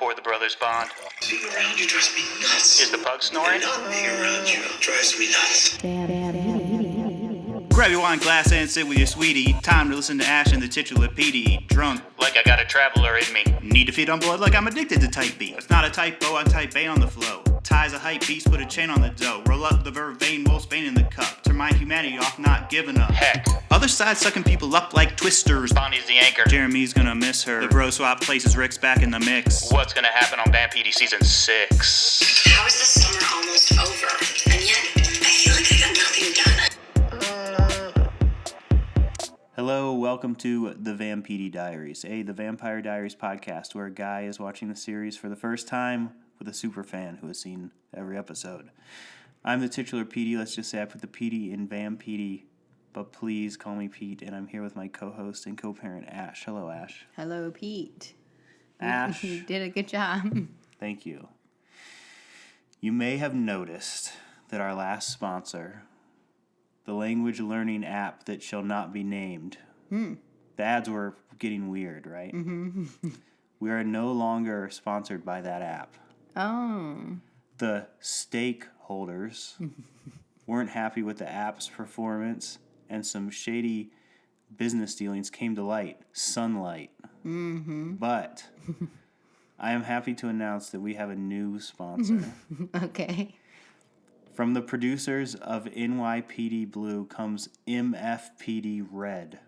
Pour the brothers bond. Being around you drives me nuts. Is the pug snoring? And not being around you drives me nuts. Grab your wine glass and sit with your sweetie. Time to listen to Ash and the titular PD. Drunk Like I got a traveler in me. need to feed on blood like I'm addicted to type B. It's not a typo, I'm type A on the flow. Ties a hype beast, put a chain on the dough. Roll up the vervain, roll Spain in the cup. Turn my humanity off, not giving up. Heck, Other side sucking people up like twisters. Bonnie's the anchor. Jeremy's gonna miss her. The bro swap places, Rick's back in the mix. What's gonna happen on Vampire Diaries season 6? How is the summer almost over? And yet, I feel like I got nothing done. Hello, welcome to the Vampire Diaries, the Vampire Diaries podcast where a guy is watching the series for the first time with a superfan who has seen every episode. I'm the titular PD. Let's just say I put the PD in Vampire, but please call me Pete, and I'm here with my co-host and co-parent Ash. Hello, Ash. Hello, Pete. Ash. You did a good job. Thank you. You may have noticed that our last sponsor, the language learning app that shall not be named, the ads were getting weird, right? Mm-hmm. We are no longer sponsored by that app. Oh. The stakeholders weren't happy with the app's performance, and some shady business dealings came to light. Sunlight. Mm-hmm. But I am happy to announce that we have a new sponsor. Okay. From the producers of NYPD Blue comes MFPD Red,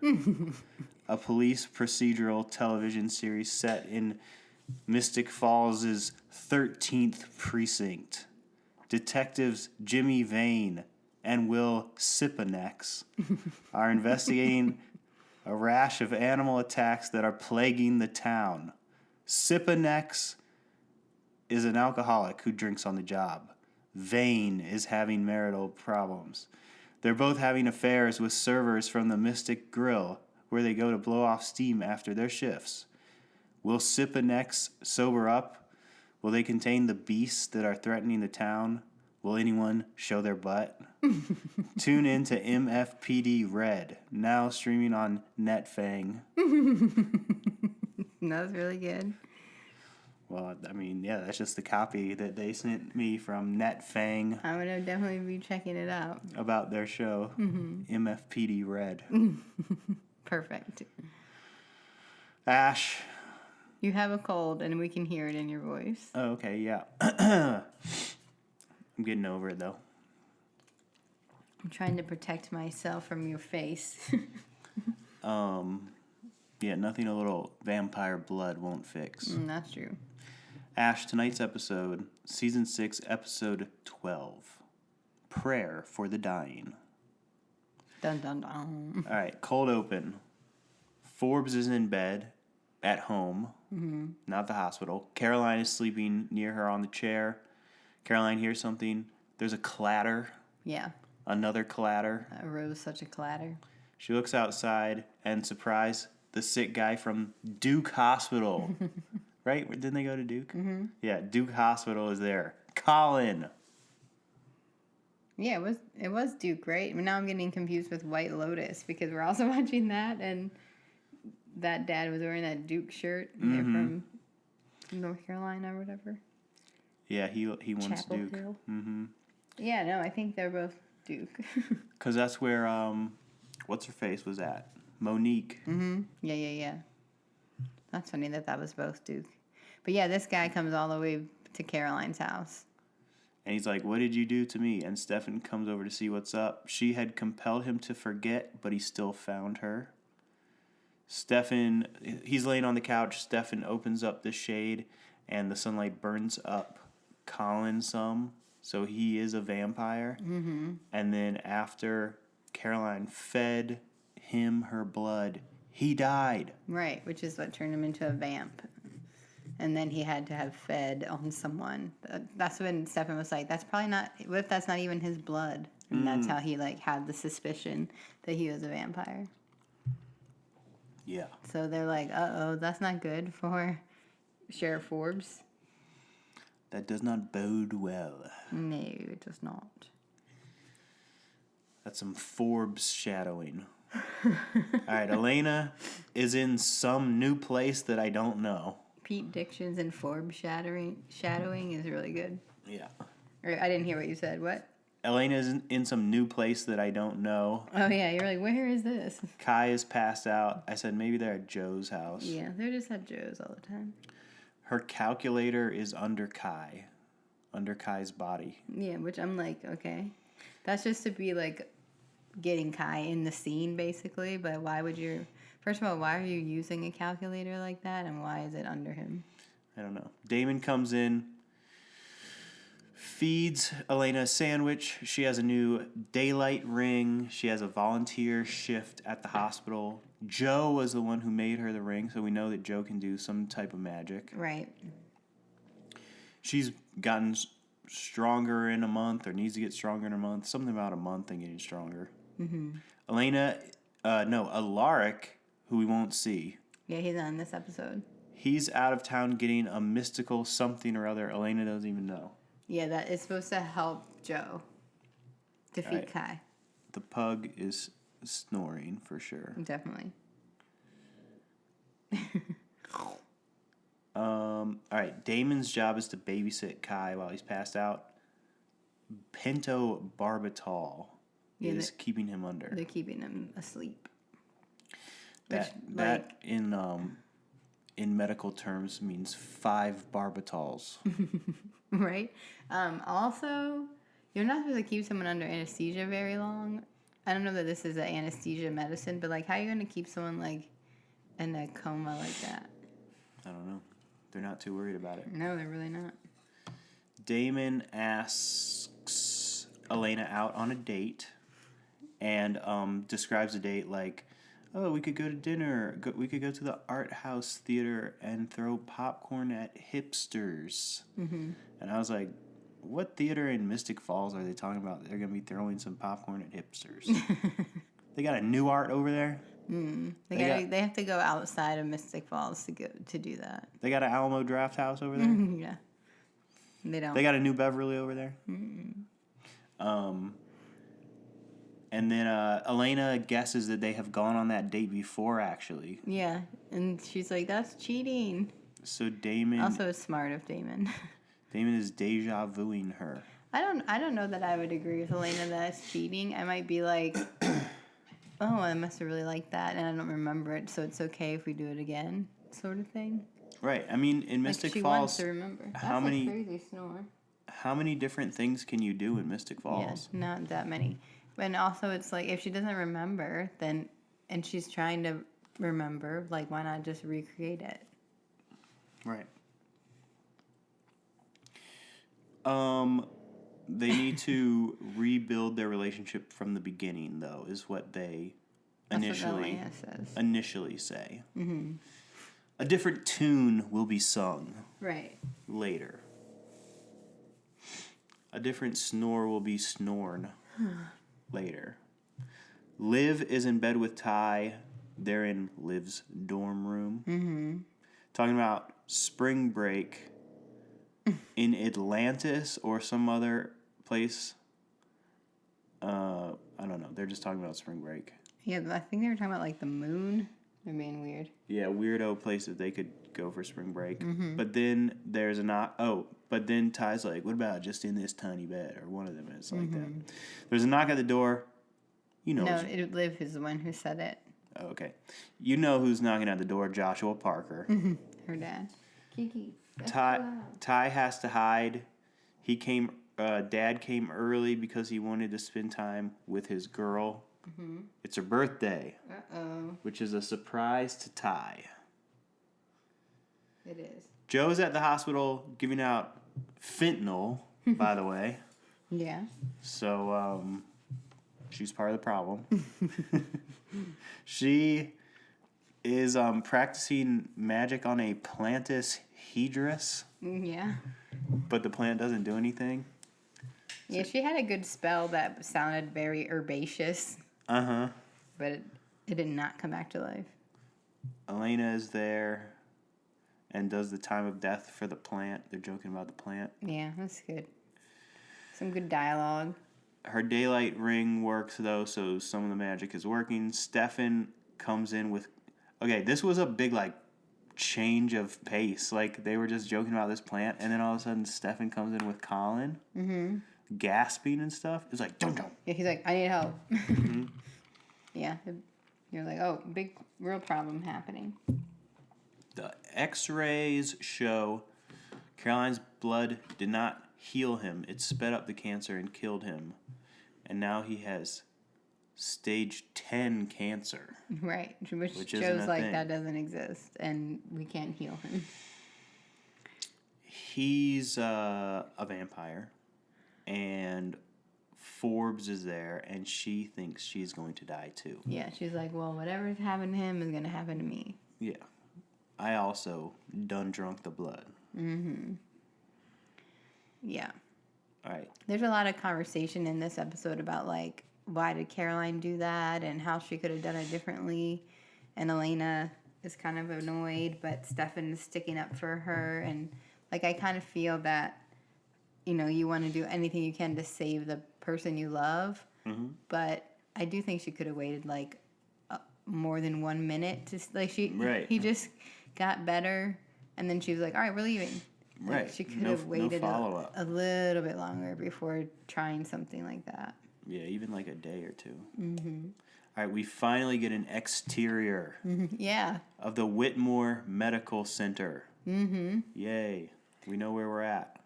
a police procedural television series set in Mystic Falls' 13th precinct. Detectives Jimmy Vane and Will Sipanex are investigating a rash of animal attacks that are plaguing the town. Sipanex is an alcoholic who drinks on the job. Vane is having marital problems. They're both having affairs with servers from the Mystic Grill, where they go to blow off steam after their shifts. Will Sipanex sober up? Will they contain the beasts that are threatening the town? Will anyone show their butt? Tune in to MFPD Red, now streaming on NetFang. That was really good. Well, I mean, yeah, that's just the copy that they sent me from NetFang I would definitely be checking it out. about their show, MFPD Red. Perfect. Ash. You have a cold, and we can hear it in your voice. Oh, okay, yeah. I'm getting over it, though. I'm trying to protect myself from your face. Yeah, nothing a little vampire blood won't fix. That's true. Ash, tonight's episode, Season 6, Episode 12. Prayer for the Dying. Dun, dun, dun. All right, cold open. Forbes is in bed at home, not the hospital. Caroline is sleeping near her on the chair. Caroline hears something. There's a clatter. Yeah. Another clatter. That rose such a clatter. She looks outside and, surprise, the sick guy from Duke Hospital. Right? Didn't they go to Duke? Mm-hmm. Yeah, Duke Hospital is there. Colin. Yeah, it was Duke, right? Now I'm getting confused with White Lotus because we're also watching that, and that dad was wearing that Duke shirt. They're from North Carolina or whatever. Yeah, he wants Chapel Duke. Hill. Mm-hmm. Yeah, no, I think they're both Duke. Because that's where, what's her face was at? Monique. Mm-hmm. Yeah. That's funny that was both Duke. But yeah, this guy comes all the way to Caroline's house. And he's like, what did you do to me? And Stefan comes over to see what's up. She had compelled him to forget, but he still found her. Stefan, he's laying on the couch. Stefan opens up the shade, and the sunlight burns up Colin some. So he is a vampire. Mm-hmm. And then after Caroline fed him her blood, he died. Right, which is what turned him into a vamp. And then he had to have fed on someone. That's when Stefan was like, that's probably not, what if that's not even his blood? And that's how he had the suspicion that he was a vampire. Yeah. So they're like, uh-oh, that's not good for Sheriff Forbes. That does not bode well. No, it does not. That's some Forbes shadowing. All right, Elena is in some new place that I don't know. Pete-dictions and shadowing is really good. Yeah. Or, I didn't hear what you said. What? Elena's in some new place that I don't know. Oh, yeah. You're like, where is this? Kai is passed out. I said maybe they're at Joe's house. Yeah, they're just at Joe's all the time. Her calculator is under Kai's body. Yeah, which I'm like, okay. That's just to be like getting Kai in the scene, basically. But why would you... First of all, why are you using a calculator like that? And why is it under him? I don't know. Damon comes in, feeds Elena a sandwich. She has a new daylight ring. She has a volunteer shift at the hospital. Joe was the one who made her the ring, so we know that Joe can do some type of magic. Right. She's gotten stronger in a month, or needs to get stronger in a month. Something about a month and getting stronger. Mm-hmm. Alaric, who we won't see. Yeah, he's on this episode. He's out of town getting a mystical something or other. Elena doesn't even know. Yeah, that is supposed to help Joe defeat Right. Kai. The pug is snoring for sure. Definitely. All right, Damon's job is to babysit Kai while he's passed out. Pentobarbital is keeping him under. They're keeping him asleep. That in medical terms means 5 barbitals. Right? Also, you're not supposed to keep someone under anesthesia very long. I don't know that this is an anesthesia medicine, but like, how are you going to keep someone like in a coma like that? I don't know. They're not too worried about it. No, they're really not. Damon asks Elena out on a date and describes the date like, oh, we could go to dinner. We could go to the art house theater and throw popcorn at hipsters. Mm-hmm. And I was like, what theater in Mystic Falls are they talking about? They're going to be throwing some popcorn at hipsters. They got a new art over there? They have to go outside of Mystic Falls to do that. They got an Alamo Draft House over there? Yeah. They don't. They got a New Beverly over there? And then Elena guesses that they have gone on that date before, actually. Yeah, and she's like, that's cheating. So Damon... Also, it's smart of Damon. Damon is deja vuing her. I don't know that I would agree with Elena that it's cheating. I might be like, oh, I must have really liked that, and I don't remember it, so it's okay if we do it again, sort of thing. Right. I mean, in Mystic like she Falls... wants to remember. That's how many... a crazy snore. How many different things can you do in Mystic Falls? Yeah, not that many. And also, it's like, if she doesn't remember, then, and she's trying to remember, like, why not just recreate it? Right. They need to rebuild their relationship from the beginning, though, is what they initially say. Mm-hmm. A different tune will be sung. Right. Later. A different snore will be snored later. Liv is in bed with Ty. They're in Liv's dorm room. Mm-hmm. Talking about spring break in Atlantis or some other place. I don't know. They're just talking about spring break. Yeah, I think they were talking about, like, the moon. They're being weird. Yeah, weirdo place that they could go for spring break. Mm-hmm. But then there's a knock. Oh, but then Ty's like, what about just in this tiny bed? Or one of them is like that. There's a knock at the door. You know. No, Liv is the one who said it. Oh, okay. You know who's knocking at the door, Joshua Parker. Her dad. Kiki. Ty has to hide. Dad came early because he wanted to spend time with his girl. Mm-hmm. It's her birthday. Uh-oh. Which is a surprise to Ty. It is. Joe's at the hospital giving out fentanyl, by the way. Yeah. So, she's part of the problem. She is practicing magic on a plantus hedrus. Yeah. But the plant doesn't do anything. Yeah, she had a good spell that sounded very herbaceous. Uh-huh. But it did not come back to life. Elena is there and does the time of death for the plant. They're joking about the plant. Yeah, that's good. Some good dialogue. Her daylight ring works, though, so some of the magic is working. Stefan comes in with... Okay, this was a big, like, change of pace. Like, they were just joking about this plant, and then all of a sudden Stefan comes in with Colin, gasping and stuff. It's like, don't. Yeah, he's like, I need help. Yeah. You're like, oh, big, real problem happening. The X-rays show Caroline's blood did not heal him. It sped up the cancer and killed him. And now he has stage 10 cancer. Right. Which isn't shows a like thing. that doesn't exist and we can't heal him. He's a vampire. And Forbes is there, and she thinks she's going to die too. Yeah, she's like, well, whatever's happened to him is going to happen to me. Yeah. I also done drunk the blood. Yeah. All right. There's a lot of conversation in this episode about, like, why did Caroline do that and how she could have done it differently. And Elena is kind of annoyed, but Stefan is sticking up for her. And, like, I kind of feel that, you know, you want to do anything you can to save the person you love. But I do think she could have waited, like, more than 1 minute to, like, he just got better. And then she was like, all right, we're leaving. Like, Right. she could have waited follow-up. a little bit longer before trying something like that. Yeah, even like a day or two. All right, we finally get an exterior Yeah. of the Whitmore Medical Center. Yay. We know where we're at.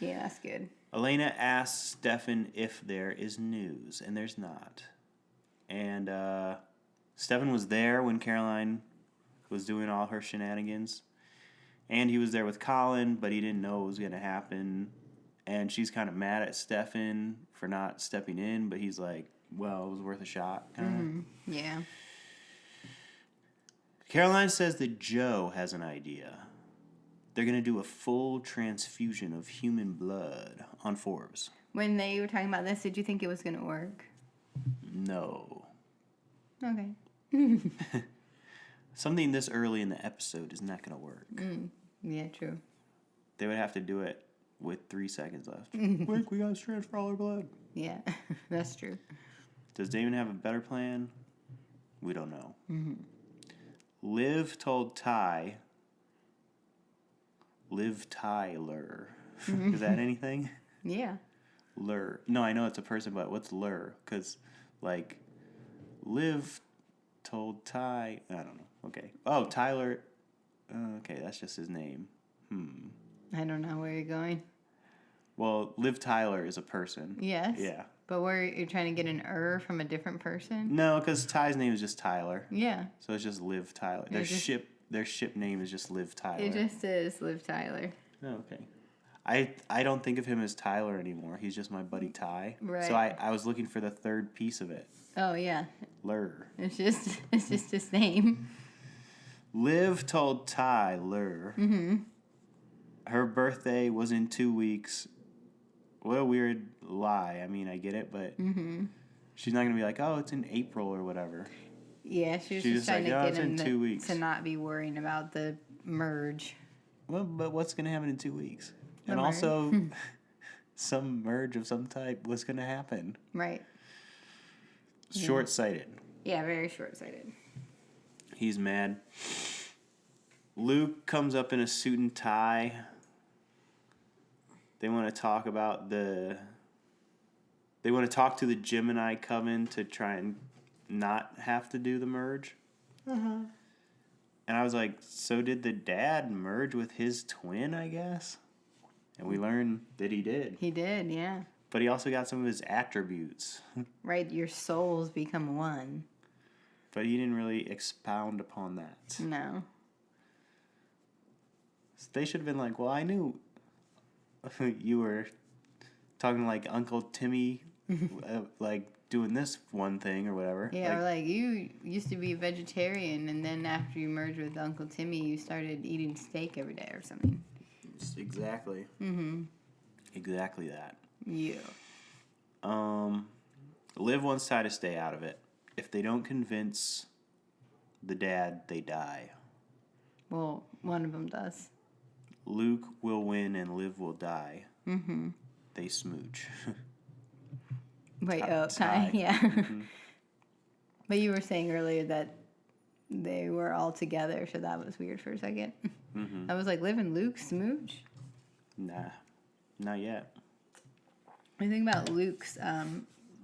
Yeah, that's good. Elena asks Stefan if there is news, and there's not. And Stefan was there when Caroline was doing all her shenanigans. And he was there with Colin, but he didn't know what was going to happen. And she's kind of mad at Stefan for not stepping in, but he's like, well, it was worth a shot. Yeah. Caroline says that Joe has an idea. They're going to do a full transfusion of human blood on Forbes. When they were talking about this, did you think it was going to work? No. Okay. Something this early in the episode is not going to work. Yeah, true. They would have to do it with 3 seconds left. Quick, we got to transfer all our blood. Yeah, that's true. Does Damon have a better plan? We don't know. Liv told Tyler. Is that anything? Yeah. Lur. No, I know it's a person, but what's Lur? Because, like, Liv told Ty. I don't know. Okay. Oh, Tyler. Okay, that's just his name. I don't know where you're going. Well, Liv Tyler is a person. Yes. Yeah. But where you're trying to get an from a different person? No, because Ty's name is just Tyler. Yeah. So it's just Liv Tyler. Their ship name is just Liv Tyler. It just is Liv Tyler. Oh, okay. I don't think of him as Tyler anymore. He's just my buddy Ty. Right. So I was looking for the third piece of it. Oh, yeah. Lur. It's just his name. Liv told Tyler her birthday was in 2 weeks. What a weird lie. I mean, I get it, but she's not going to be like, oh, it's in April or whatever. Yeah, she was She's just just trying like, to "Oh, get it's in him 2 weeks." to not be worrying about the merge. Well, but what's going to happen in 2 weeks? The And merge. also, some merge of some type was going to happen. Right. Short-sighted. Yeah, very short-sighted. He's mad. Luke comes up in a suit and tie. They want to talk about They want to talk to the Gemini Coven to try and not have to do the merge. And I was like, so did the dad merge with his twin, I guess? And we learned that he did. He did, yeah. But he also got some of his attributes. Right, your souls become one. But he didn't really expound upon that. No. They should have been like, well, I knew you were talking like Uncle Timmy, like doing this one thing or whatever. Yeah, or like you used to be a vegetarian, and then after you merged with Uncle Timmy, you started eating steak every day or something. Exactly. Exactly that. Yeah. Liv wants Ty to stay out of it. If they don't convince the dad, they die. Well, one of them does. Luke will win and Liv will die. They smooch. Wait, Ty. Ty, yeah. But you were saying earlier that they were all together, so that was weird for a second. Mm-hmm. I was like, Liv and Luke smooch? Nah, not yet. I think about Luke's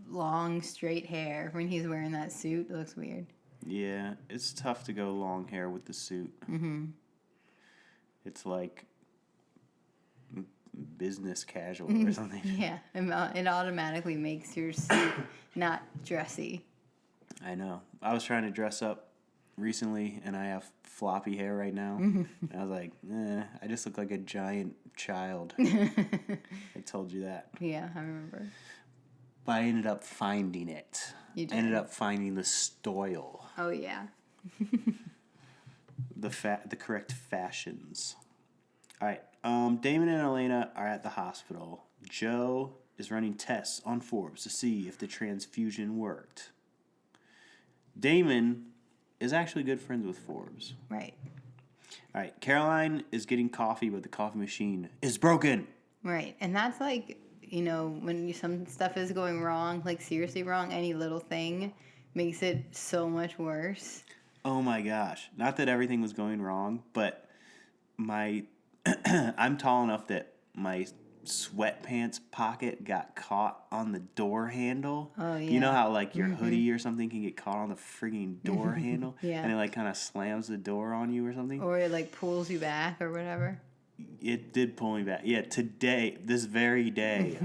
long, straight hair when he's wearing that suit. It looks weird. Yeah, it's tough to go long hair with the suit. Mm-hmm. It's like business casual or something. Yeah, it automatically makes your suit not dressy. I know. I was trying to dress up recently, and I have floppy hair right now. And I was like, I just look like a giant child. I told you that. Yeah, I remember. But I ended up finding it. You did. I ended up finding the style. Oh, yeah. The correct fashions. All right. Damon and Elena are at the hospital. Joe is running tests on Forbes to see if the transfusion worked. Damon is actually good friends with Forbes. Right. All right. Caroline is getting coffee, but the coffee machine is broken. Right. And that's like, when some stuff is going wrong, like seriously wrong, any little thing makes it so much worse. Oh my gosh. Not that everything was going wrong, but I'm tall enough that my sweatpants pocket got caught on the door handle. Oh, yeah. You know how like your hoodie or something can get caught on the frigging door handle? Yeah. And it like kind of slams the door on you or something? Or it like pulls you back or whatever. It did pull me back. Yeah, today, this very day,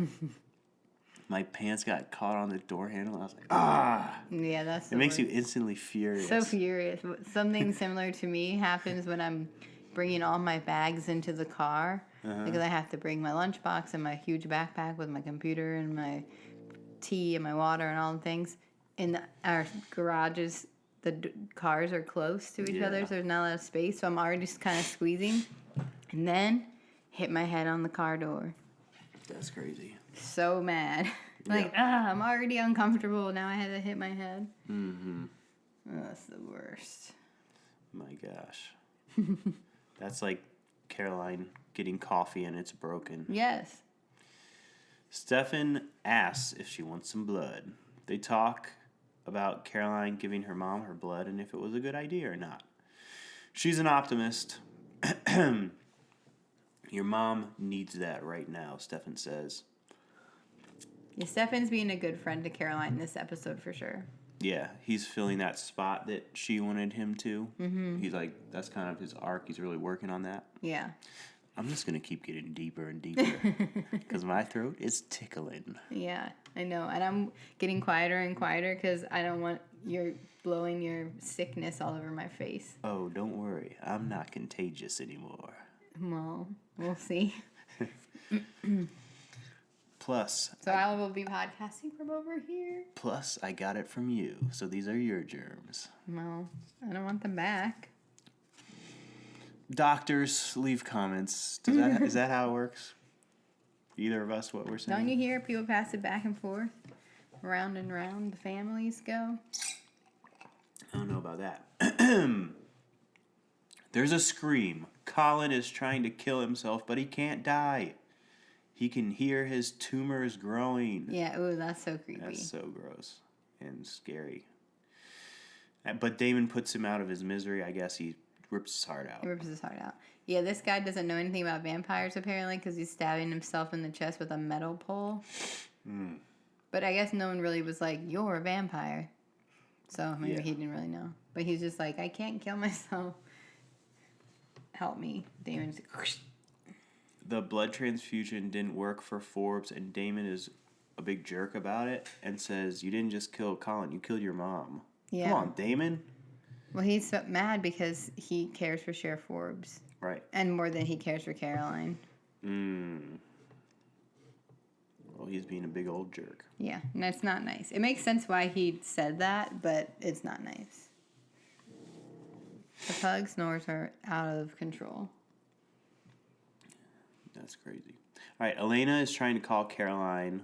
my pants got caught on the door handle. I was like, ah! Yeah, that's It makes you instantly furious. so furious. Something similar to me happens when I'm bringing all my bags into the car because I have to bring my lunchbox and my huge backpack with my computer and my tea and my water and all the things. In our garages, the cars are close to each other, so there's not a lot of space. So I'm already just kind of squeezing, and then hit my head on the car door. That's crazy. So mad. I'm already uncomfortable. Now I had to hit my head. Mm-hmm. Oh, that's the worst. My gosh. That's like Caroline getting coffee and it's broken. Yes. Stefan asks if she wants some blood. They talk about Caroline giving her mom her blood and if it was a good idea or not. She's an optimist. Your mom needs that right now, Stefan says. Yeah, Stefan's being a good friend to Caroline this episode for sure. Yeah, he's filling that spot that she wanted him to. Mm-hmm. He's like, that's kind of his arc. He's really working on that. Yeah. I'm just going to keep getting deeper and deeper because my throat is tickling. Yeah, I know. And I'm getting quieter and quieter because I don't want you blowing your sickness all over my face. Oh, don't worry. I'm not contagious anymore. Well, we'll see. Plus, So I will be podcasting from over here. Plus, I got it from you, so these are your germs. Well, I don't want them back. Doctors leave comments. Is that how it works? Either of us, what we're saying? Don't you hear people pass it back and forth? Round and round the families go. I don't know about that. There's a scream. Colin is trying to kill himself, but he can't die. He can hear his tumors growing. Yeah, ooh, that's so creepy. That's so gross and scary. But Damon puts him out of his misery. I guess he rips his heart out. He rips his heart out. Yeah, this guy doesn't know anything about vampires apparently because he's stabbing himself in the chest with a metal pole. But I guess no one really was like, you're a vampire. So maybe he didn't really know. But he's just like, I can't kill myself. Help me. Damon's like, whoosh. The blood transfusion didn't work for Forbes, and Damon is a big jerk about it and says, you didn't just kill Colin, you killed your mom. Yeah. Come on, Damon. Well, he's so mad because he cares for Sheriff Forbes. Right. And more than he cares for Caroline. Well, he's being a big old jerk. Yeah, and that's not nice. It makes sense why he said that, but it's not nice. The pug snores are out of control. That's crazy. All right, Elena is trying to call Caroline.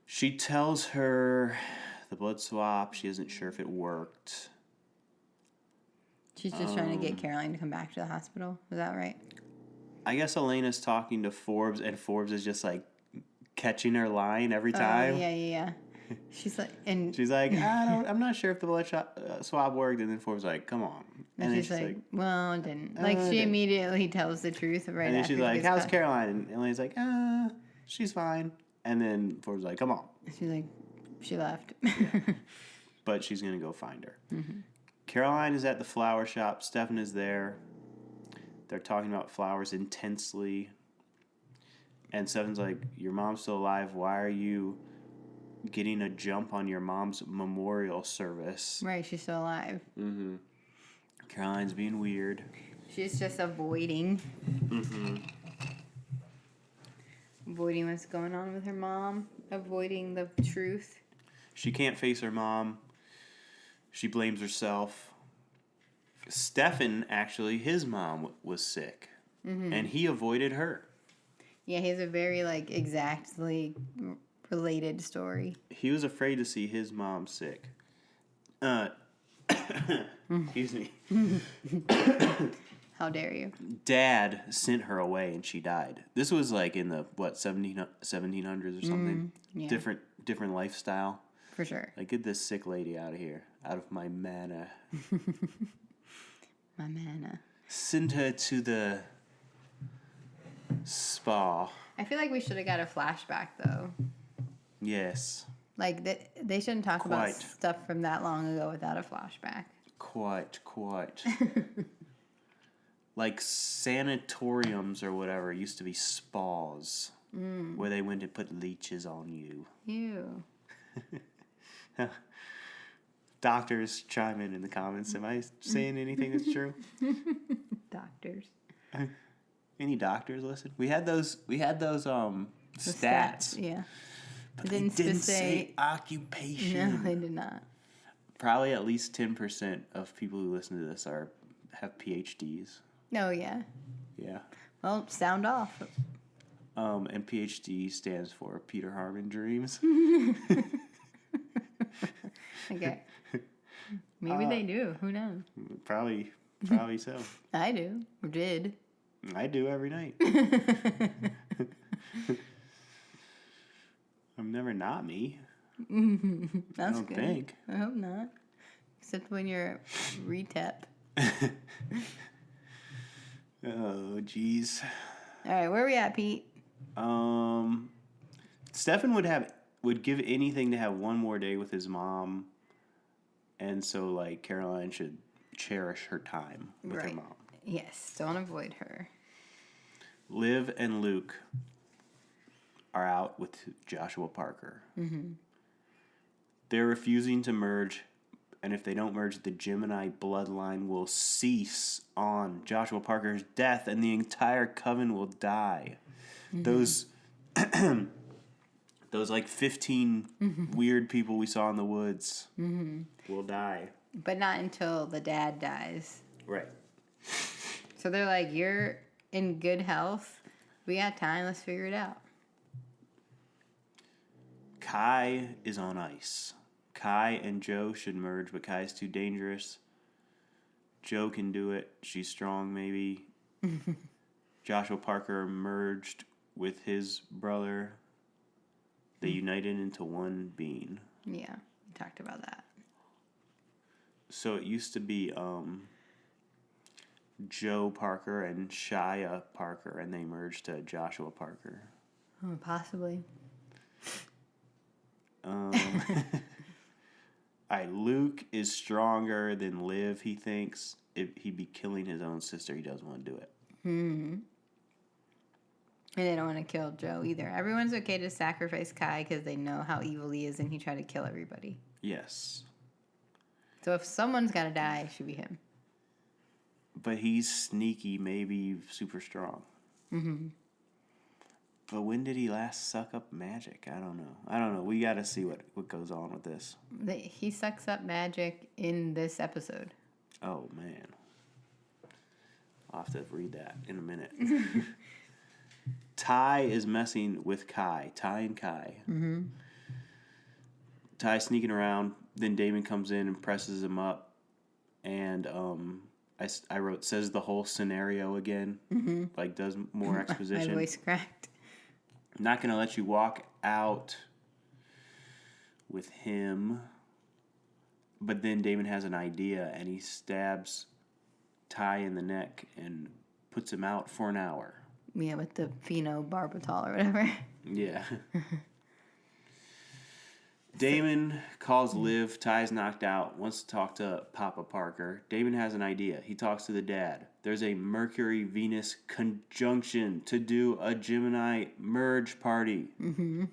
She tells her the blood swap. She isn't sure if it worked. She's just trying to get Caroline to come back to the hospital. Is that right? I guess Elena's talking to Forbes, and Forbes is just like catching her line every time. Yeah. She's like, and She's like, I'm not sure if the blood swab worked. And then Forbes like, come on. And then she's like, well, it didn't. Like, she didn't. immediately tells the truth right And then after she's she like, gets how's cut. Caroline? And Elaine's like, she's fine. And then Forbes like, come on. She's like, she left. But she's going to go find her. Mm-hmm. Caroline is at the flower shop. Stefan is there. They're talking about flowers intensely. And Stefan's like, your mom's still alive. Why are you getting a jump on your mom's memorial service? Right, she's still alive. Mm-hmm. Caroline's being weird. She's just avoiding. Mm-hmm. Avoiding what's going on with her mom. Avoiding the truth. She can't face her mom. She blames herself. Stefan, actually, his mom was sick. Mm-hmm. And he avoided her. Yeah, he has a very, like, exactly related story. He was afraid to see his mom sick. Excuse me. How dare you? Dad sent her away and she died. This was like in the, 1700s or something? Yeah. Different lifestyle. For sure. Like, get this sick lady out of here. Out of my manor. My manor. Send her to the spa. I feel like we should have got a flashback, though. Yes. Like, they shouldn't talk about Quite. stuff from that long ago without a flashback. Quite. Like sanatoriums or whatever used to be spas. Where they went to put leeches on you. Ew. Doctors, chime in the comments. Am I saying anything that's true? Doctors. Any doctors listen? We had those stats. Yeah. But It they didn't didn't say- say occupation. No, they did not. Probably at least 10% of people who listen to this have PhDs. Oh, yeah. Yeah. Well, sound off. And PhD stands for Peter Harmon Dreams. Okay. Maybe they do. Who knows? Probably so. I do. Or did. I do every night. I'm never not me. That's I don't good. think. I hope not. Except when you're retep. Oh, jeez. All right, where are we at, Pete? Stefan would give anything to have one more day with his mom, and so like Caroline should cherish her time with her mom. Yes, don't avoid her. Liv and Luke are out with Joshua Parker. Mm-hmm. They're refusing to merge, and if they don't merge, the Gemini bloodline will cease on Joshua Parker's death, and the entire coven will die. Mm-hmm. Those like 15 weird people we saw in the woods will die. But not until the dad dies. Right. So they're like, you're in good health. We got time. Let's figure it out. Kai is on ice. Kai and Joe should merge, but Kai's too dangerous. Joe can do it. She's strong, maybe. Joshua Parker merged with his brother. They united into one being. Yeah, we talked about that. So it used to be Joe Parker and Shia Parker, and they merged to Joshua Parker. Oh, possibly. All right, Luke is stronger than Liv, he thinks. If he'd be killing his own sister, he doesn't want to do it. And they don't want to kill Joe either. Everyone's okay to sacrifice Kai because they know how evil he is and he tried to kill everybody. Yes. So if someone's got to die, it should be him. But he's sneaky, maybe super strong. Mm-hmm. But when did he last suck up magic? I don't know. We got to see what goes on with this. He sucks up magic in this episode. Oh, man. I'll have to read that in a minute. Ty is messing with Kai. Ty and Kai. Mm-hmm. Ty sneaking around. Then Damon comes in and presses him up. And I wrote, says the whole scenario again. Mm-hmm. Like, does more exposition. My voice cracked. Not going to let you walk out with him. But then Damon has an idea, and he stabs Ty in the neck and puts him out for an hour. Yeah, with the phenobarbital or whatever. Yeah. Damon calls Liv. Ty's knocked out. Wants to talk to Papa Parker. Damon has an idea. He talks to the dad. There's a Mercury-Venus conjunction to do a Gemini merge party. Mm-hmm.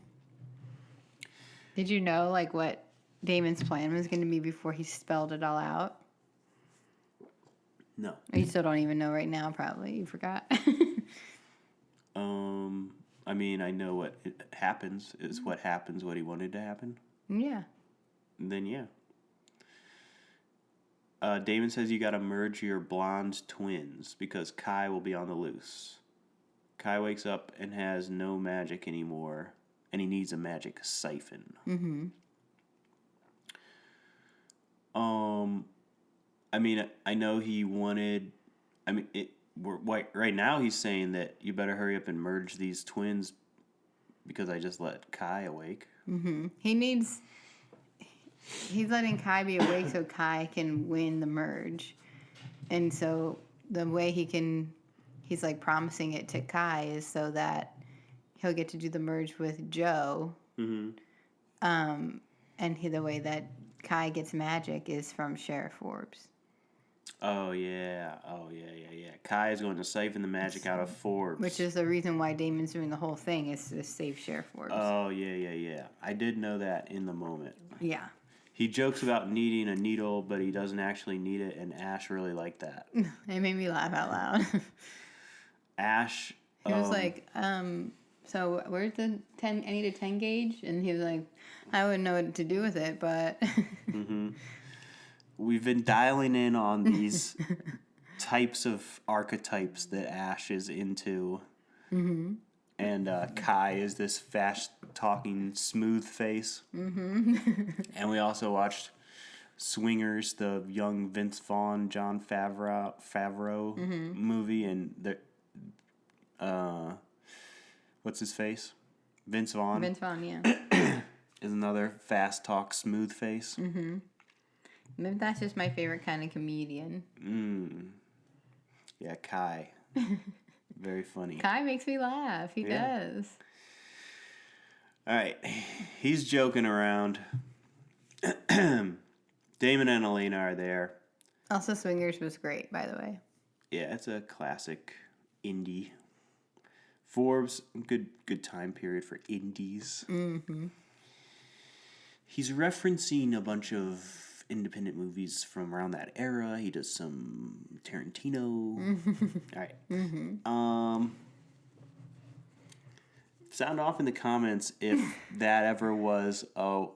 Did you know, like, what Damon's plan was going to be before he spelled it all out? No. Or you still don't even know right now, probably. You forgot. I mean, I know what happens is what happens, what he wanted to happen. Yeah. Then, yeah. Damon says you gotta merge your blonde twins because Kai will be on the loose. Kai wakes up and has no magic anymore, and he needs a magic siphon. Mm-hmm. I mean, I know he wanted. I mean, right now he's saying that you better hurry up and merge these twins because I just let Kai awake. Mm-hmm. He's letting Kai be awake so Kai can win the merge. And so the way he's like promising it to Kai is so that he'll get to do the merge with Joe. Mm-hmm. And the way that Kai gets magic is from Sheriff Forbes. Oh, yeah. Kai is going to siphon the magic out of Forbes. Which is the reason why Damon's doing the whole thing, is to save Sheriff Forbes. Oh, yeah. I did know that in the moment. Yeah. He jokes about needing a needle, but he doesn't actually need it, and Ash really liked that. It made me laugh out loud. Ash... He was like, so where's the 10? I need a 10 gauge? And he was like, I wouldn't know what to do with it, but... Mm-hmm. We've been dialing in on these types of archetypes that Ash is into. Mm-hmm. And Kai is this fast-talking, smooth face. Mm-hmm. And we also watched Swingers, the young Vince Vaughn, Jon Favreau mm-hmm. movie. And what's his face? Vince Vaughn. Vince Vaughn, yeah. Is another fast-talk, smooth face. Mm-hmm. Maybe that's just my favorite kind of comedian. Yeah, Kai. Very funny. Kai makes me laugh. He does. All right. He's joking around. Damon and Elena are there. Also, Swingers was great, by the way. Yeah, it's a classic indie. Forbes, good time period for indies. Mm-hmm. He's referencing a bunch of independent movies from around that era. He does some Tarantino. All right. Mm-hmm. Sound off in the comments if that ever was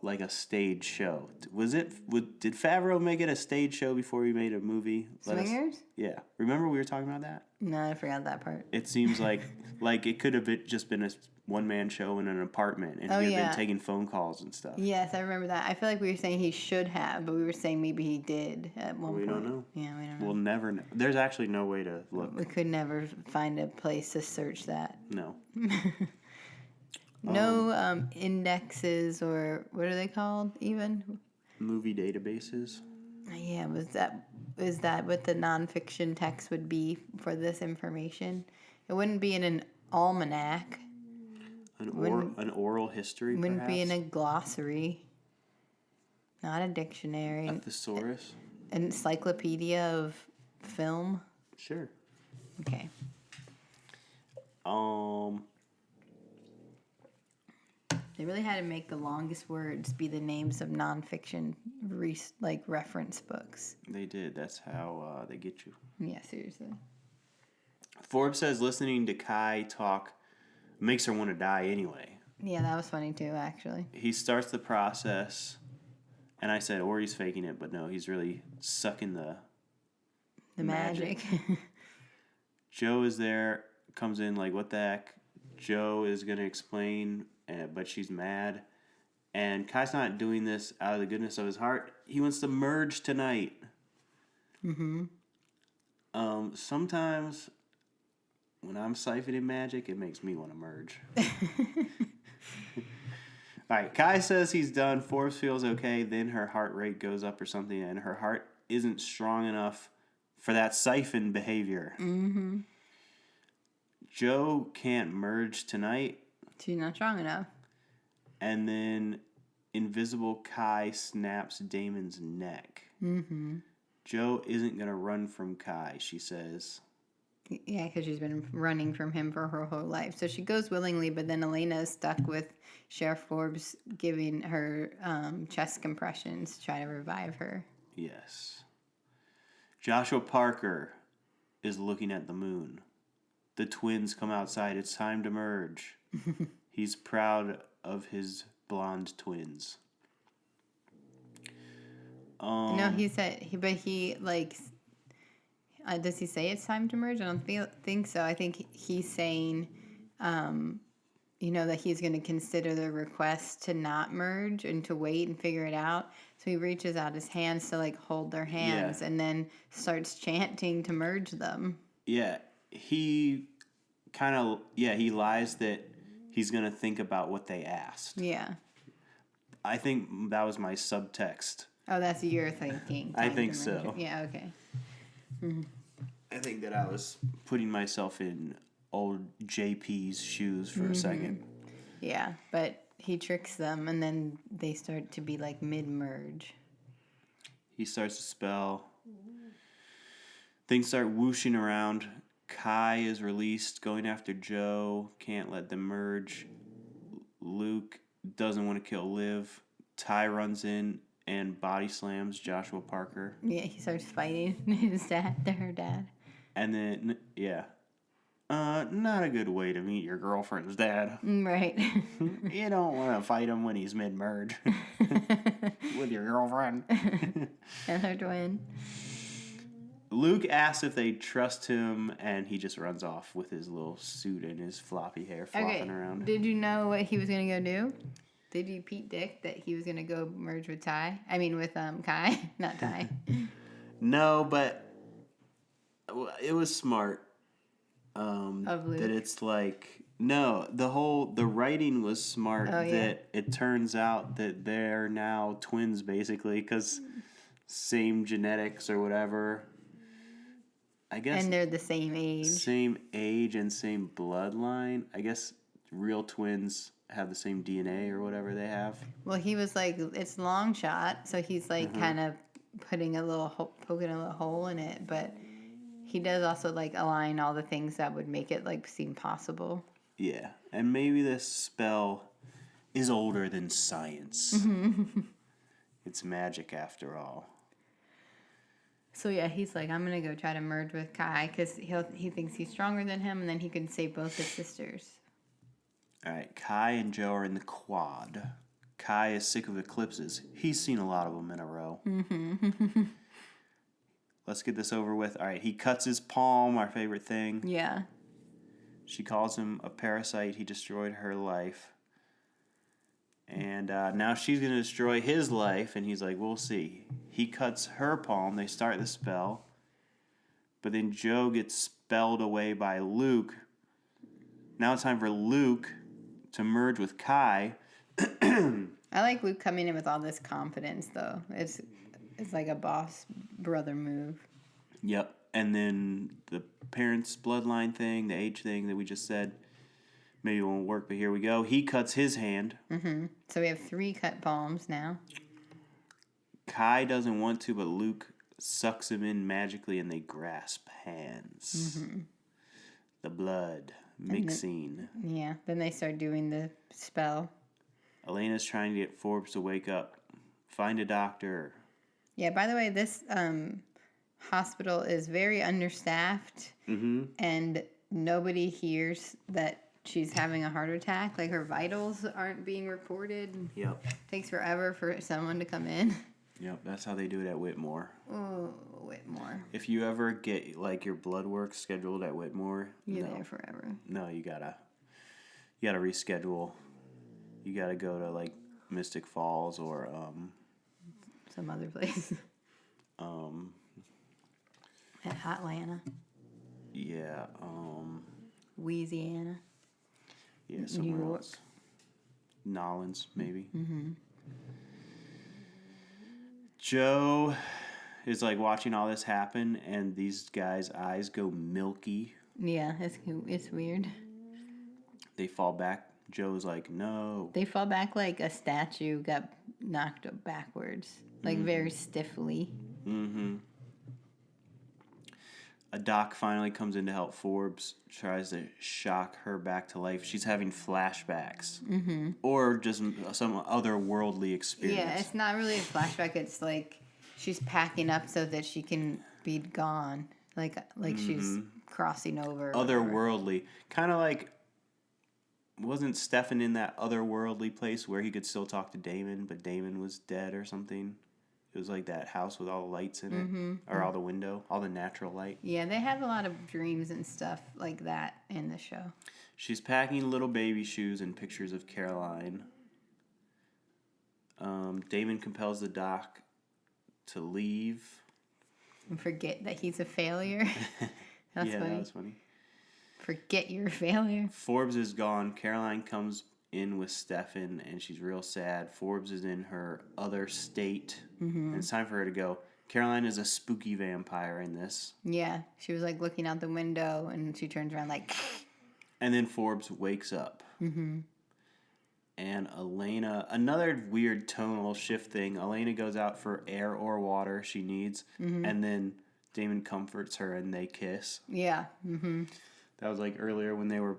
like a stage show. Did Favreau make it a stage show before he made a movie? Swingers? Yeah. Remember we were talking about that? No, I forgot that part. It seems like it could have just been a one-man show in an apartment, and he'd been taking phone calls and stuff. Yes, I remember that. I feel like we were saying he should have, but we were saying maybe he did at one point. We don't know. Yeah, we don't know. We'll never know. There's actually no way to look. We could never find a place to search that. No. No indexes, or what are they called even? Movie databases. Yeah, is that what the nonfiction text would be for this information? It wouldn't be in an almanac. An oral history, Wouldn't perhaps? be in a glossary. Not a dictionary. A thesaurus? An encyclopedia of film. Sure. Okay. They really had to make the longest words be the names of nonfiction reference books. They did. That's how they get you. Yeah, seriously. Forbes says listening to Kai talk makes her want to die anyway. Yeah, that was funny too, actually. He starts the process, and I said, or he's faking it, but no, he's really sucking the magic. Joe is there, comes in like, what the heck? Joe is going to explain, but she's mad. And Kai's not doing this out of the goodness of his heart. He wants to merge tonight. Mm-hmm. Sometimes when I'm siphoning magic, it makes me want to merge. All right, Kai says he's done. Forbes feels okay. Then her heart rate goes up or something, and her heart isn't strong enough for that siphon behavior. Mm-hmm. Joe can't merge tonight. She's not strong enough. And then Invisible Kai snaps Damon's neck. Mm-hmm. Joe isn't going to run from Kai, she says. Yeah, because she's been running from him for her whole life. So she goes willingly, but then Elena is stuck with Sheriff Forbes giving her chest compressions to try to revive her. Yes. Joshua Parker is looking at the moon. The twins come outside. It's time to merge. He's proud of his blonde twins. No, he said, but he, like, does he say it's time to merge? I don't think so. I think he's saying, that he's going to consider the request to not merge and to wait and figure it out. So he reaches out his hands to, like, hold their hands and then starts chanting to merge them. Yeah, he he lies that he's going to think about what they asked. Yeah. I think that was my subtext. Oh, that's your thinking. I think so. Yeah, okay. I think that I was putting myself in old JP's shoes for a second. Yeah, but he tricks them, and then they start to be like mid-merge. He starts to spell. Things start whooshing around. Kai is released, going after Joe. Can't let them merge. Luke doesn't want to kill Liv. Ty runs in and body slams Joshua Parker. Yeah, he starts fighting her dad. And then, not a good way to meet your girlfriend's dad. Right. You don't want to fight him when he's mid-merge with your girlfriend. And her twin. Luke asks if they trust him, and he just runs off with his little suit and his floppy hair flopping around. Did you know what he was going to go do? Did you Pete Dick that he was going to go merge with Ty? I mean, with Kai, not Ty. No, but it was smart. Of Luke. That it's like, no, the writing was smart. That it turns out that they're now twins, basically, because same genetics or whatever. I guess. And they're the same age. Same age and same bloodline. I guess real twins have the same DNA or whatever they have. Well, he was like, it's long shot, so he's like kind of poking a little hole in it, but he does also like align all the things that would make it like seem possible. Yeah, and maybe this spell is older than science. It's magic after all. So yeah, he's like, I'm gonna go try to merge with Kai because he thinks he's stronger than him, and then he can save both his sisters. All right, Kai and Joe are in the quad. Kai is sick of eclipses. He's seen a lot of them in a row. Let's get this over with. All right, he cuts his palm, our favorite thing. Yeah. She calls him a parasite. He destroyed her life. And now she's going to destroy his life. And he's like, we'll see. He cuts her palm. They start the spell. But then Joe gets spelled away by Luke. Now it's time for Luke to merge with Kai. I like Luke coming in with all this confidence, though. It's like a boss brother move. Yep. And then the parents' bloodline thing, the age thing that we just said, maybe it won't work, but here we go. He cuts his hand. So we have 3 cut palms now. Kai doesn't want to, but Luke sucks him in magically, and they grasp hands. The blood mixing. Then they start doing the spell. Elena's trying to get Forbes to wake up. Find a doctor. Yeah, by the way, this hospital is very understaffed, and nobody hears that she's having a heart attack. Like, her vitals aren't being reported. Yep. Takes forever for someone to come in. Yep, that's how they do it at Whitmore. Oh, Whitmore. If you ever get, like, your blood work scheduled at Whitmore... You're there forever. No, you gotta reschedule. You gotta go to, like, Mystic Falls or, some other place. At Atlanta. Yeah, Louisiana. yeah, somewhere else. Nolans, maybe. Joe is like watching all this happen, and these guys' eyes go milky. Yeah, it's weird. They fall back. Joe's like, no. They fall back like a statue got knocked backwards, like very stiffly. A doc finally comes in to help Forbes, tries to shock her back to life. She's having flashbacks. Or just some otherworldly experience. Yeah, it's not really a flashback. It's like she's packing up so that she can be gone. Like she's crossing over. Otherworldly. Kind of like, wasn't Stefan in that otherworldly place where he could still talk to Damon, but Damon was dead or something? It was like that house with all the lights in it, or all the natural light. Yeah, they have a lot of dreams and stuff like that in the show. She's packing little baby shoes and pictures of Caroline. Damon compels the doc to leave. And forget that he's a failure. That's funny. That was funny. Forget you're a failure. Forbes is gone. Caroline comes in with Stefan, and she's real sad. Forbes is in her other state, and it's time for her to go. Caroline is a spooky vampire in this. Yeah, she was like looking out the window, and she turns around like... And then Forbes wakes up. And Elena, another weird tonal shift thing. Elena goes out for air or water she needs, and then Damon comforts her and they kiss. Yeah. That was like earlier when they were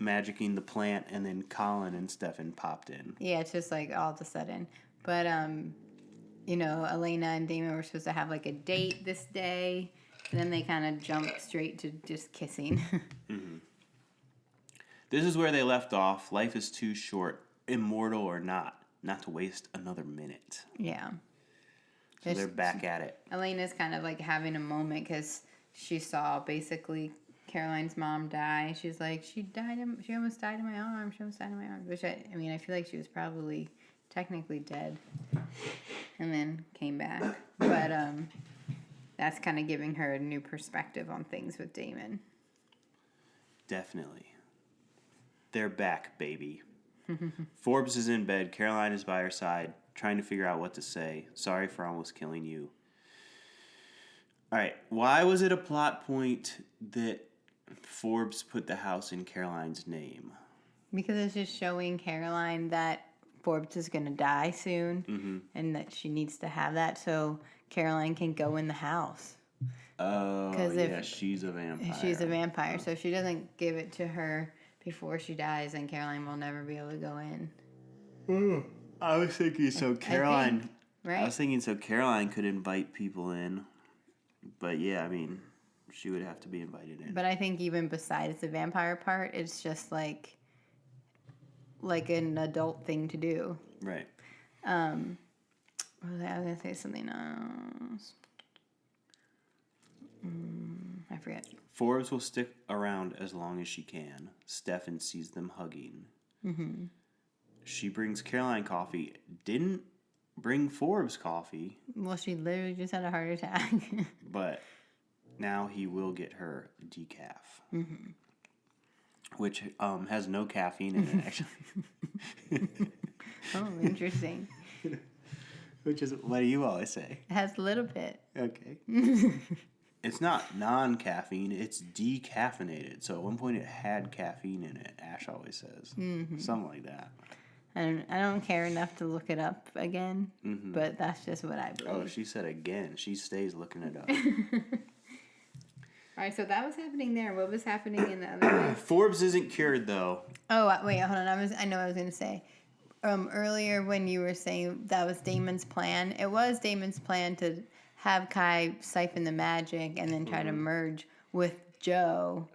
magicking the plant, and then Colin and Stefan popped in. Yeah, it's just like all of a sudden. But, Elena and Damon were supposed to have like a date this day, and then they kind of jumped straight to just kissing. This is where they left off. Life is too short, immortal or not to waste another minute. Yeah. So they're back at it. Elena's kind of like having a moment because she saw basically Caroline's mom die. She's like, she almost died in my arms. Which I feel like she was probably technically dead and then came back. But that's kind of giving her a new perspective on things with Damon. Definitely. They're back, baby. Forbes is in bed. Caroline is by her side, trying to figure out what to say. Sorry for almost killing you. All right. Why was it a plot point that Forbes put the house in Caroline's name? Because it's just showing Caroline that Forbes is going to die soon and that she needs to have that so Caroline can go in the house. Oh, yeah, she's a vampire. She's a vampire, so if she doesn't give it to her before she dies, then Caroline will never be able to go in. I was thinking so Caroline... right? I was thinking so Caroline could invite people in. But yeah, I mean, she would have to be invited in. But I think even besides the vampire part, it's just like an adult thing to do. Right. I was going to say something else. I forget. Forbes will stick around as long as she can. Stefan sees them hugging. She brings Caroline coffee. Didn't bring Forbes coffee. Well, she literally just had a heart attack. But now he will get her decaf. Which has no caffeine in it, actually. Oh, interesting. Which is, what do you always say? It has a little bit. Okay. It's not non-caffeine, it's decaffeinated. So at one point it had caffeine in it, Ash always says. Something like that. I don't care enough to look it up again, but that's just what I believe. Oh, she said again. She stays looking it up. All right, so that was happening there. What was happening in the other one? Forbes isn't cured, though. Oh, wait, hold on. I know what I was going to say. Earlier when you were saying that was Damon's plan, it was Damon's plan to have Kai siphon the magic and then try to merge with Joe,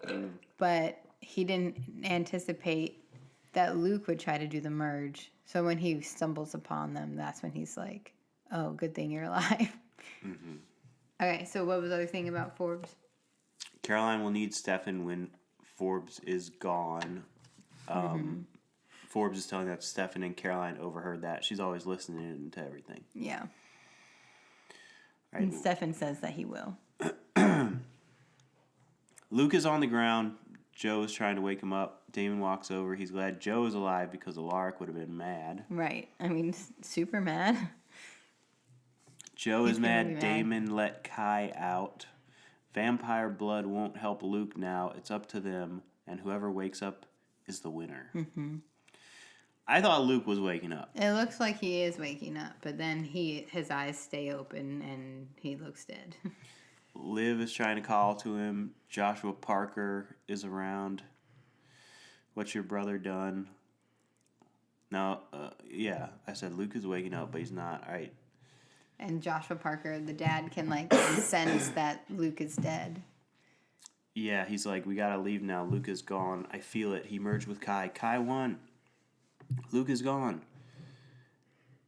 but he didn't anticipate that Luke would try to do the merge. So when he stumbles upon them, that's when he's like, oh, good thing you're alive. Okay, so what was the other thing about Forbes? Caroline will need Stefan when Forbes is gone. Forbes is telling that Stefan and Caroline overheard that. She's always listening to everything. Yeah. Right. And Stefan says that he will. Luke is on the ground. Joe is trying to wake him up. Damon walks over. He's glad Joe is alive because Alaric would have been mad. Right. I mean, super mad. Joe He's is gonna mad. be mad. Damon let Kai out. Vampire blood won't help Luke now. It's up to them, and whoever wakes up is the winner. Mm-hmm. I thought Luke was waking up. It looks like he is waking up, but then his eyes stay open and he looks dead. Liv is trying to call to him. Joshua Parker is around. What's your brother done? No, yeah. I said Luke is waking up, but he's not. All right. And Joshua Parker, the dad, can sense that Luke is dead. Yeah, he's like, we gotta leave now. Luke is gone. I feel it. He merged with Kai. Kai won. Luke is gone.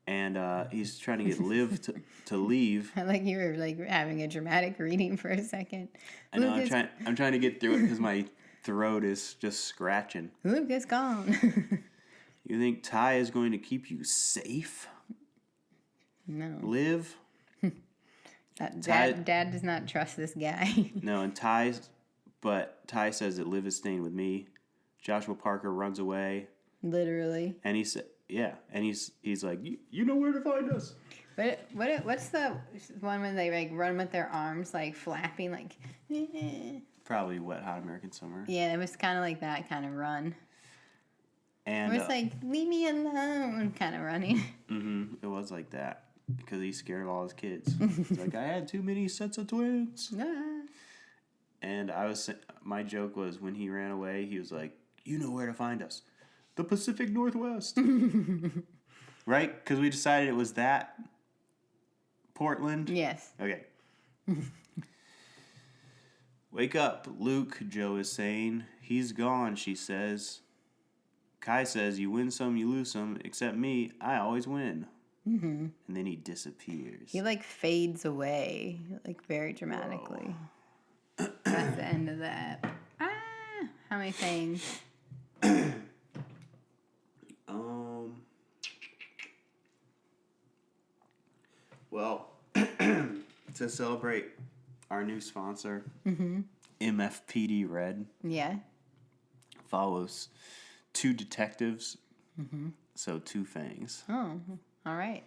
And he's trying to get Liv to leave. I like you were having a dramatic reading for a second. I know. I'm trying to get through it because my throat is just scratching. Luke is gone. You think Ty is going to keep you safe? No. Liv? Dad does not trust this guy. No, and Ty says that Liv is staying with me. Joshua Parker runs away. Literally. And he said, yeah, and he's like, you know where to find us. What's the one when they run with their arms flapping Probably Wet Hot American Summer. Yeah, it was kind of like that kind of run. And it was leave me alone kind of running. It was like that because he's scared of all his kids. He's like, I had too many sets of twins. Ah. And my joke was when he ran away, he was like, you know where to find us. The Pacific Northwest. Right? Because we decided it was that Portland? Yes. Okay. Wake up, Luke, Joe is saying. He's gone, she says. Kai says, you win some, you lose some. Except me, I always win. Mm-hmm. And then he disappears. He fades away, very dramatically. That's the end of that. How many things? Well, to celebrate our new sponsor, MFPD Red. Yeah. Follows 2 detectives, so 2 fangs. Oh, all right.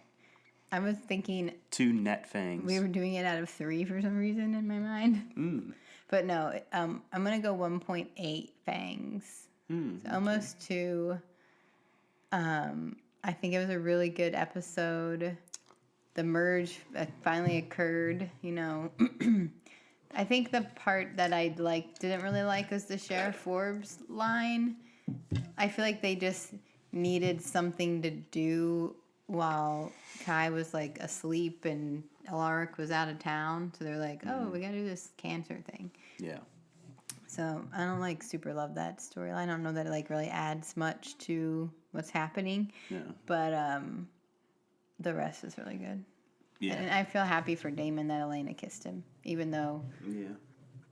I was thinking 2 net fangs. we were doing it out of 3 for some reason in my mind. But no, I'm going to go 1.8 fangs. So almost 2. I think it was a really good episode. The merge finally occurred, I think the part that I didn't really like was the Sheriff Forbes line. I feel like they just needed something to do while Kai was asleep and Alaric was out of town. So they're like, oh, we gotta do this cancer thing. Yeah. So I don't super love that storyline. I don't know that it really adds much to what's happening. Yeah. But the rest is really good. Yeah. And I feel happy for Damon that Elena kissed him, even though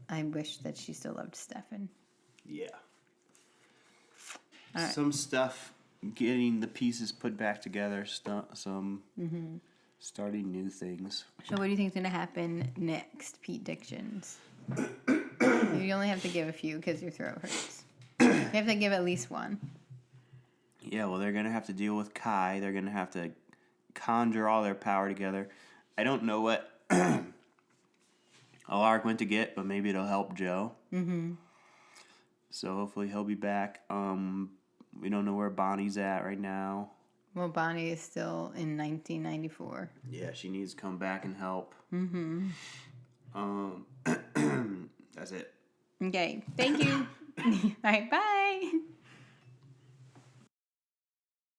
I wish that she still loved Stefan. Yeah. All right. Some stuff getting the pieces put back together, some starting new things. So what do you think is going to happen next, Pete-dictions? You only have to give a few because your throat hurts. You have to give at least one. Yeah, well, they're going to have to deal with Kai. They're going to have to conjure all their power together. I don't know what Alaric went to get, but maybe it'll help Joe. Mm-hmm. So hopefully he'll be back. We don't know where Bonnie's at right now. Well, Bonnie is still in 1994. Yeah, she needs to come back and help. Mm-hmm. That's it. Okay, thank you. All right, bye.